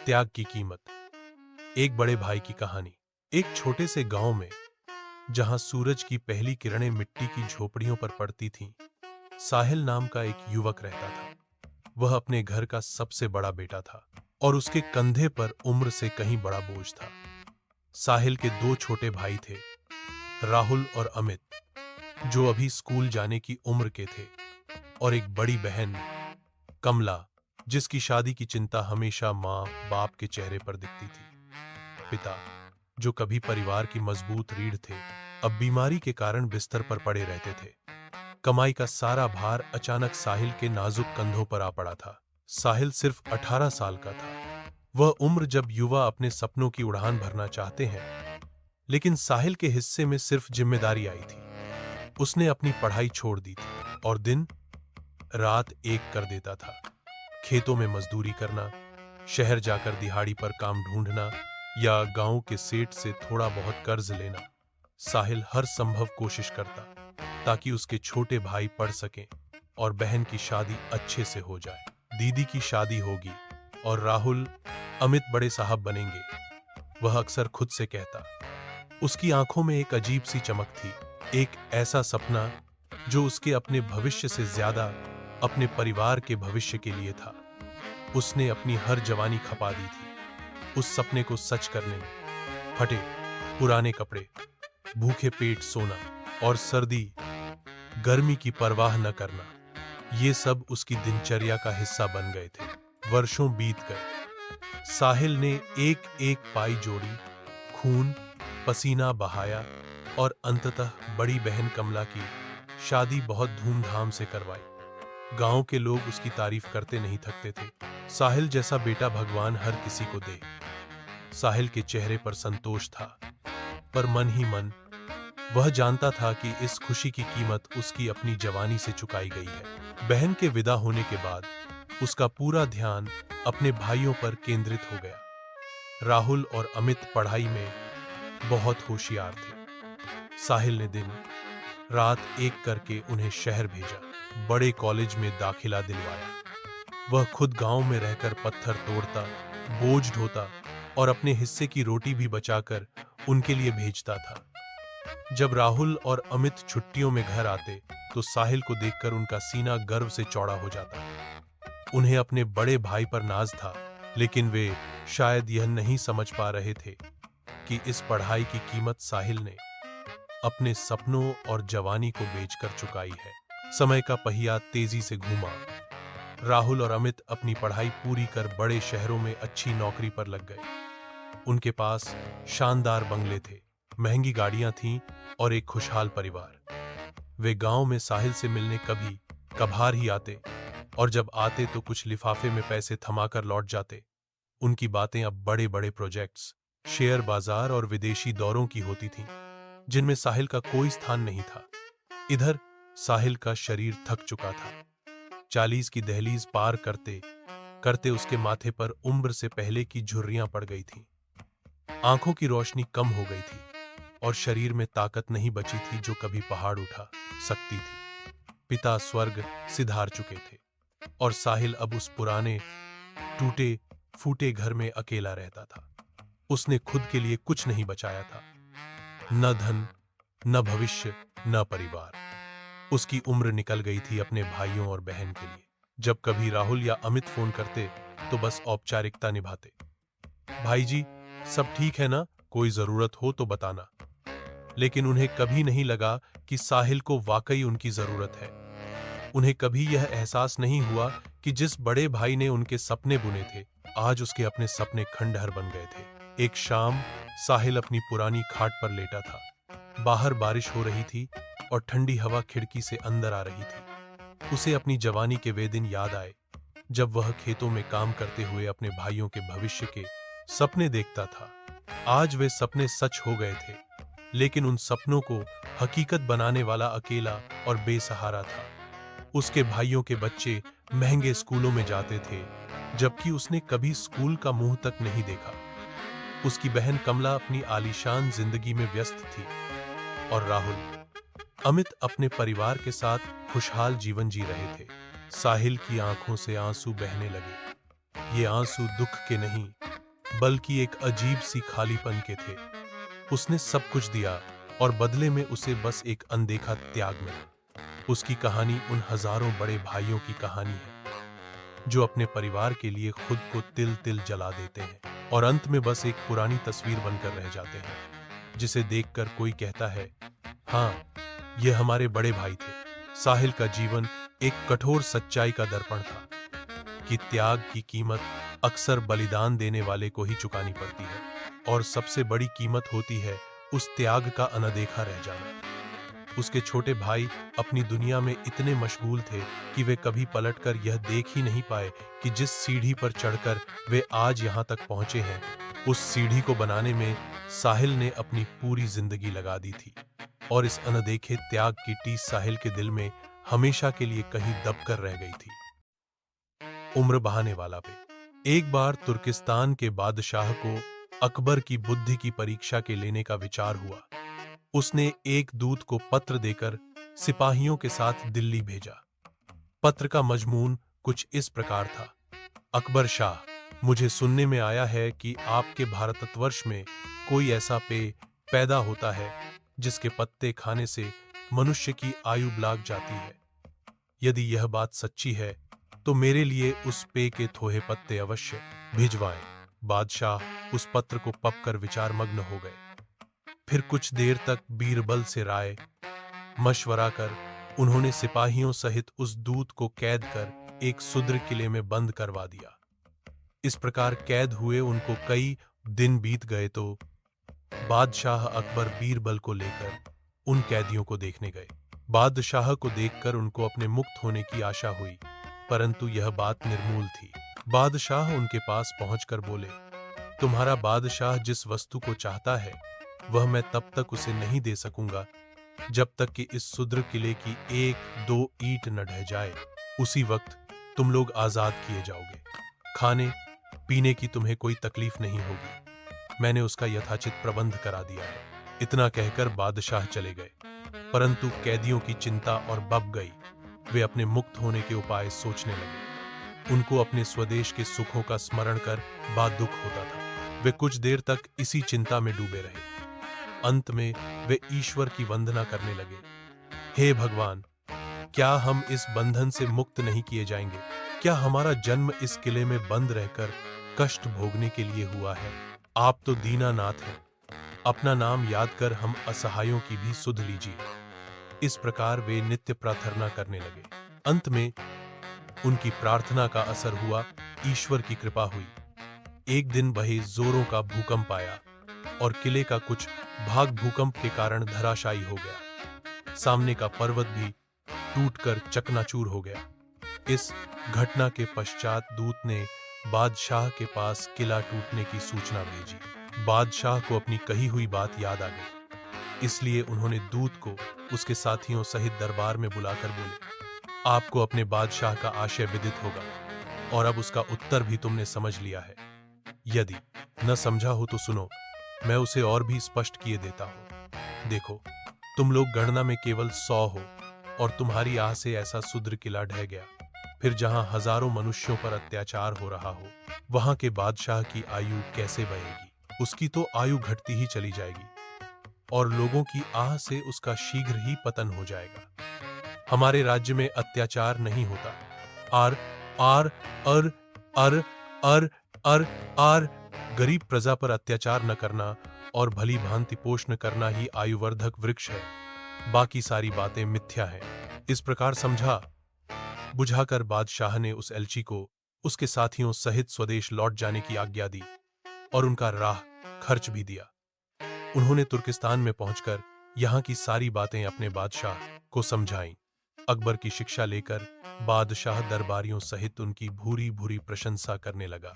त्याग की कीमत। एक बड़े भाई की कहानी। एक छोटे से गांव में, जहां सूरज की पहली किरणें मिट्टी की झोपड़ियों पर पड़ती थीं, साहिल नाम का एक युवक रहता था। वह अपने घर का सबसे बड़ा बेटा था और उसके कंधे पर उम्र से कहीं बड़ा बोझ था। साहिल के दो छोटे भाई थे, राहुल और अमित, जो अभी स्कूल जाने की उम्र के थे, और एक बड़ी बहन, कमला, जिसकी शादी की चिंता हमेशा माँ बाप के चेहरे पर दिखती थी। पिता, जो कभी परिवार की मजबूत रीढ़ थे, अब बीमारी के कारण बिस्तर पर पड़े रहते थे। कमाई का सारा भार अचानक साहिल के नाजुक कंधों पर आ पड़ा था। साहिल सिर्फ 18 साल का था। वह उम्र जब युवा अपने सपनों की उड़ान भरना चाहते हैं, लेकिन साहिल के हिस्से में सिर्फ जिम्मेदारी आई थी। उसने अपनी पढ़ाई छोड़ दी थी और दिन रात एक कर देता था। खेतों में मजदूरी करना, शहर जाकर दिहाड़ी पर काम ढूंढना या गांव के सेठ से थोड़ा बहुत कर्ज लेना। साहिल हर संभव कोशिश करता ताकि उसके छोटे भाई पढ़ सकें और बहन की शादी अच्छे से हो जाए। दीदी की शादी होगी और राहुल, अमित बड़े साहब बनेंगे, वह अक्सर खुद से कहता। उसकी आंखों में एक अजीब सी चमक थी, एक ऐसा सपना जो उसके अपने भविष्य से ज्यादा अपने परिवार के भविष्य के लिए था। उसने अपनी हर जवानी खपा दी थी उस सपने को सच करने में। फटे पुराने कपड़े, भूखे पेट सोना और सर्दी गर्मी की परवाह न करना, ये सब उसकी दिनचर्या का हिस्सा बन गए थे। वर्षों बीत गए। साहिल ने एक एक पाई जोड़ी, खून पसीना बहाया और अंततः बड़ी बहन कमला की शादी बहुत धूमधाम से करवाई। गांव के लोग उसकी तारीफ करते नहीं थकते थे। साहिल जैसा बेटा भगवान हर किसी को दे। साहिल के चेहरे पर संतोष था, पर मन ही मन वह जानता था कि इस खुशी की कीमत उसकी अपनी जवानी से चुकाई गई है। बहन के विदा होने के बाद उसका पूरा ध्यान अपने भाइयों पर केंद्रित हो गया। राहुल और अमित पढ़ाई में बहुत होशियार थे। साहिल ने दिन रात एक करके उन्हें शहर भेजा, बड़े कॉलेज में दाखिला दिलवाया। वह खुद गांव में रहकर पत्थर तोड़ता, बोझ ढोता और अपने हिस्से की रोटी भी बचाकर उनके लिए भेजता था। जब राहुल और अमित छुट्टियों में घर आते तो साहिल को देखकर उनका सीना गर्व से चौड़ा हो जाता। उन्हें अपने बड़े भाई पर नाज था, लेकिन वे शायद यह नहीं समझ पा रहे थे कि इस पढ़ाई की कीमत साहिल ने अपने सपनों और जवानी को बेचकर चुकाई है। समय का पहिया तेजी से घूमा। राहुल और अमित अपनी पढ़ाई पूरी कर बड़े शहरों में अच्छी नौकरी पर लग गए। उनके पास शानदार बंगले थे, महंगी गाड़ियां थीं और एक खुशहाल परिवार। वे गांव में साहिल से मिलने कभी कभार ही आते, और जब आते तो कुछ लिफाफे में पैसे थमाकर लौट जाते। उनकी बातें अब बड़े बड़े प्रोजेक्ट्स, शेयर बाजार और विदेशी दौरों की होती थीं, जिनमें साहिल का कोई स्थान नहीं था। इधर साहिल का शरीर थक चुका था। 40 की दहलीज पार करते करते उसके माथे पर उम्र से पहले की झुर्रियां पड़ गई थीं। आंखों की रोशनी कम हो गई थी और शरीर में ताकत नहीं बची थी जो कभी पहाड़ उठा सकती थी। पिता स्वर्ग सिधार चुके थे और साहिल अब उस पुराने टूटे फूटे घर में अकेला रहता था। उसने खुद के लिए कुछ नहीं बचाया था, न धन, न भविष्य, न परिवार। उसकी उम्र निकल गई थी अपने भाइयों और बहन के लिए। जब कभी राहुल या अमित फोन करते तो बस औपचारिकता निभाते। भाई जी, सब ठीक है ना? कोई जरूरत हो तो बताना। लेकिन उन्हें कभी नहीं लगा कि साहिल को वाकई उनकी जरूरत है। उन्हें कभी यह एहसास नहीं हुआ कि जिस बड़े भाई ने उनके सपने बुने थे, आज उसके अपने सपने खंडहर बन गए थे। एक शाम साहिल अपनी पुरानी खाट पर लेटा था। बाहर बारिश हो रही थी और ठंडी हवा खिड़की से अंदर आ रही थी। उसे अपनी जवानी के वे दिन याद आए जब वह खेतों में काम करते हुए अपने भाइयों के भविष्य के सपने देखता था। आज वे सपने सच हो गए थे, लेकिन उन सपनों को हकीकत बनाने वाला अकेला और बेसहारा था। उसके भाइयों के बच्चे महंगे स्कूलों में जाते थे, जबकि उसने कभी स्कूल का मुंह तक नहीं देखा। उसकी बहन कमला अपनी आलीशान जिंदगी में व्यस्त थी और राहुल, अमित अपने परिवार के साथ खुशहाल जीवन जी रहे थे। साहिल की आंखों से आंसू बहने लगे। ये आंसू दुख के नहीं, बल्कि एक अजीब सी खालीपन के थे। उसने सब कुछ दिया और बदले में उसे बस एक अनदेखा त्याग मिला। उसकी कहानी उन हजारों बड़े भाइयों की कहानी है जो अपने परिवार के लिए खुद को तिल तिल जला देते हैं और अंत में बस एक पुरानी तस्वीर बनकर रह जाते हैं जिसे देखकर कोई कहता है, हाँ, ये हमारे बड़े भाई थे। साहिल का जीवन एक कठोर सच्चाई का दर्पण था कि त्याग की कीमत अक्सर बलिदान देने वाले को ही चुकानी पड़ती है और सबसे बड़ी कीमत होती है उस त्याग का अनदेखा रह जाना। उसके छोटे भाई अपनी दुनिया में इतने मशगूल थे कि वे कभी पलटकर यह देख ही नहीं पाए कि जिस सीढ़ी पर चढ़कर वे आज यहाँ तक पहुंचे हैं, उस सीढ़ी को बनाने में साहिल ने अपनी पूरी जिंदगी लगा दी थी और इस अनदेखे त्याग की टीस साहिल के दिल में हमेशा के लिए कहीं दबकर रह गई थी। उम्र बहाने वाला पे एक बार तुर्किस्तान के बादशाह को अकबर की बुद्धि की परीक्षा के लेने का विचार हुआ। उसने एक दूत को पत्र देकर सिपाहियों के साथ दिल्ली भेजा। पत्र का मजमून कुछ इस प्रकार था, अकबर शाह, मुझे सुनने में आया है कि आपके भारतवर्ष में कोई ऐसा पेय पैदा होता है जिसके पत्ते खाने से मनुष्य की आयु लाग जाती है। यदि यह बात सच्ची है तो मेरे लिए उस पेय के थोड़े पत्ते अवश्य भिजवाएं। बादशाह उस पत्र को पढ़कर विचार मग्न हो गए। फिर कुछ देर तक बीरबल से राय मशवरा कर उन्होंने सिपाहियों सहित उस दूत को कैद कर एक सुदृढ़ किले में बंद करवा दिया। इस प्रकार कैद हुए उनको कई दिन बीत गए तो बादशाह अकबर बीरबल को लेकर उन कैदियों को देखने गए। बादशाह को देखकर उनको अपने मुक्त होने की आशा हुई, परंतु यह बात निर्मूल थी। बादशाह उनके पास पहुंचकर बोले, तुम्हारा बादशाह जिस वस्तु को चाहता है वह मैं तब तक उसे नहीं दे सकूंगा जब तक कि इस सुदृढ़ किले की एक दो ईंट न ढह जाए। उसी वक्त तुम लोग आजाद किए जाओगे। खाने पीने की तुम्हें कोई तकलीफ नहीं होगी। मैंने उसका यथाचित प्रबंध करा दिया है। इतना कहकर बादशाह चले गए, परंतु कैदियों की चिंता और बब गई। वे अपने मुक्त होने के उपाय सोचने लगे। उनको अपने स्वदेश के सुखों का स्मरण कर बड़ा दुख होता था। वे कुछ देर तक इसी चिंता में डूबे रहे। अंत में वे ईश्वर की वंदना करने लगे, हे भगवान, क्या हम इस बंधन से मुक्त नहीं किए जाएंगे? क्या हमारा जन्म इस किले में बंद रहकर कष्ट भोगने के लिए हुआ है? आप तो दीनानाथ हैं। अपना नाम याद कर हम असहायों की भी सुध लीजिए। इस प्रकार वे नित्य प्रार्थना करने लगे। अंत में उनकी प्रार्थना का असर हुआ। ईश्वर की कृपा हुई। एक दिन वही जोरों का भूकंप आया और किले का कुछ भाग भूकंप के कारण धराशायी हो गया। सामने का पर्वत भी टूटकर चकनाचूर हो गया। इस घटना के पश्चात दूत ने बादशाह के पास किला टूटने की सूचना भेजी। बादशाह को अपनी कही हुई बात याद आ गई, इसलिए उन्होंने दूत को उसके साथियों सहित दरबार में बुलाकर बोले, आपको अपने बादशाह का आशय विदित होगा और अब उसका उत्तर भी तुमने समझ लिया है। यदि न समझा हो तो सुनो, मैं उसे और भी स्पष्ट किए देता हूं। देखो, तुम लोग गणना में केवल 100 हो और तुम्हारी आह से ऐसा सुदृढ़ किला ढह गया। फिर जहां हजारों मनुष्यों पर अत्याचार हो रहा हो, वहां के बादशाह की आयु कैसे बढ़ेगी? उसकी तो आयु घटती ही चली जाएगी और लोगों की आह से उसका शीघ्र ही पतन हो जाएगा। हमारे राज्य में अत्याचार नहीं होता। आर आर अर अर अर अर आर गरीब प्रजा पर अत्याचार न करना और भली भांति पोषण करना ही आयुवर्धक वृक्ष है। बाकी सारी बातें मिथ्या हैं। इस प्रकार समझा बुझाकर बादशाह ने उस एलची को उसके साथियों सहित स्वदेश लौट जाने की आज्ञा दी और उनका राह खर्च भी दिया। उन्होंने तुर्किस्तान में पहुंचकर यहाँ की सारी बातें अपने बादशाह को समझाईं। अकबर की शिक्षा लेकर बादशाह दरबारियों सहित उनकी भूरी भूरी प्रशंसा करने लगा।